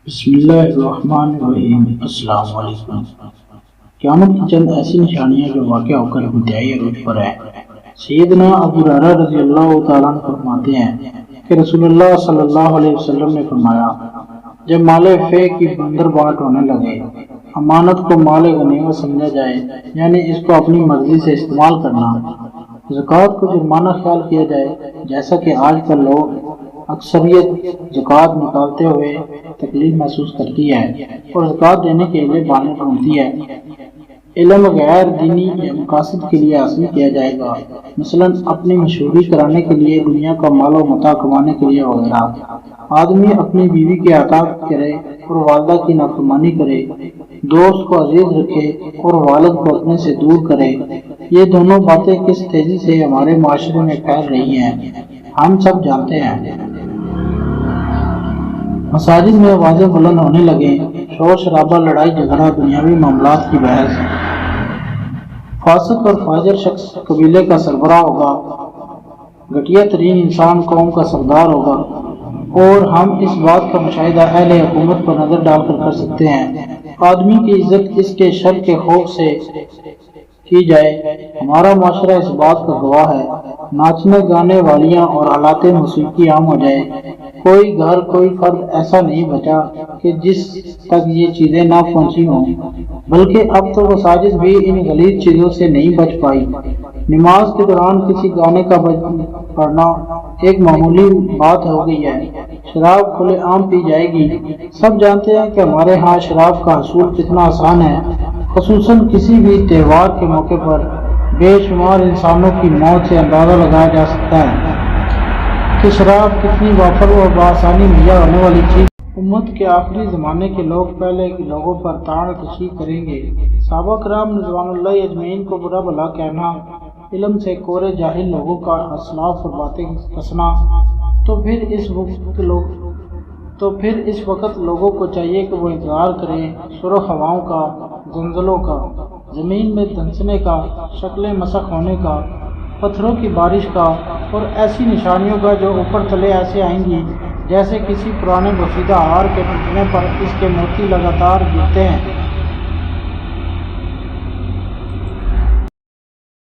بسم اللہ الرحمن الرحیم۔ السلام علیکم۔ قیامت کی چند ایسی نشانیاں جو واقع ہو کر انتہائی عروج پر ہیں۔ سیدنا ابو ہریرہ رضی اللہ تعالیٰ عنہ فرماتے ہیں کہ رسول اللہ صلی اللہ علیہ وسلم نے فرمایا، جب مال فے کی بندر بانٹ ہونے لگے، امانت کو مال غنیمت سمجھا جائے، یعنی اس کو اپنی مرضی سے استعمال کرنا، زکوٰۃ کو جرمانہ خیال کیا جائے، جیسا کہ آج کل لوگ اکثریت زکوٰۃ نکالتے ہوئے تکلیف محسوس کرتی ہے اور زکوٰۃ دینے کے لیے بہانے ڈھونڈتی ہے، علم غیر دینی یا مقاصد کے لیے حاصل کیا جائے گا، مثلاً اپنی مشہوری کرانے کے لیے، دنیا کا مال و متاع کمانے کے لیے وغیرہ۔ آدمی اپنی بیوی کی اطاعت کرے اور والدہ کی نافرمانی کرے، دوست کو عزیز رکھے اور والد کو اپنے سے دور کرے۔ یہ دونوں باتیں کس تیزی سے ہمارے معاشرے میں پھیل رہی ہیں ہم سب جانتے ہیں۔ مساجد میں آوازیں بلند ہونے لگیں، شور شرابہ، لڑائی جھگڑا، دنیاوی معاملات کی بحث۔ فاسق اور فاجر شخص قبیلے کا سربراہ ہوگا، گھٹیا ترین انسان قوم کا سردار ہوگا، اور ہم اس بات کا مشاہدہ اہل حکومت پر نظر ڈال کر سکتے ہیں۔ آدمی کی عزت اس کے شر کے خوف سے کی جائے۔ ہمارا معاشرہ اس بات کا گواہ ہے۔ ناچنے گانے والیاں اور آلات موسیقی عام ہو جائے، کوئی گھر، کوئی فرد ایسا نہیں بچا کہ جس تک یہ چیزیں نہ پہنچی ہوں، بلکہ اب تو مساجد بھی ان غلیظ چیزوں سے نہیں بچ پائی۔ نماز کے دوران کسی گانے کا پڑھنا ایک معمولی بات ہو گئی ہے۔ شراب کھلے عام پی جائے گی۔ سب جانتے ہیں کہ ہمارے ہاں شراب کا حصول کتنا آسان ہے، خصوصاً کسی بھی تہوار کے موقع پر۔ بے شمار انسانوں کی موت سے اندازہ لگایا جا سکتا ہے کہ شراب کتنی وافر و بآسانی مہیا ہونے والی چیز۔ امت کے آخری زمانے کے لوگ پہلے کے لوگوں پر طعن کشی کریں گے۔ صحابہ کرام رضوان اللہ اجمعین کو برا بھلا کہنا، علم سے کورے جاہل لوگوں کا اسلاف اور باتیں کسنا، تو پھر اس وقت لوگوں کو چاہیے کہ وہ انتظار کریں سرخ ہواؤں کا، زلزلوں کا، زمین میں دھنسنے کا، شکلیں مسخ ہونے کا، پتھروں کی بارش کا، اور ایسی نشانیوں کا جو اوپر تلے ایسے آئیں گی جیسے کسی پرانے بفیدہ ہار کے ٹوٹنے پر اس کے موتی لگاتار گرتے ہیں۔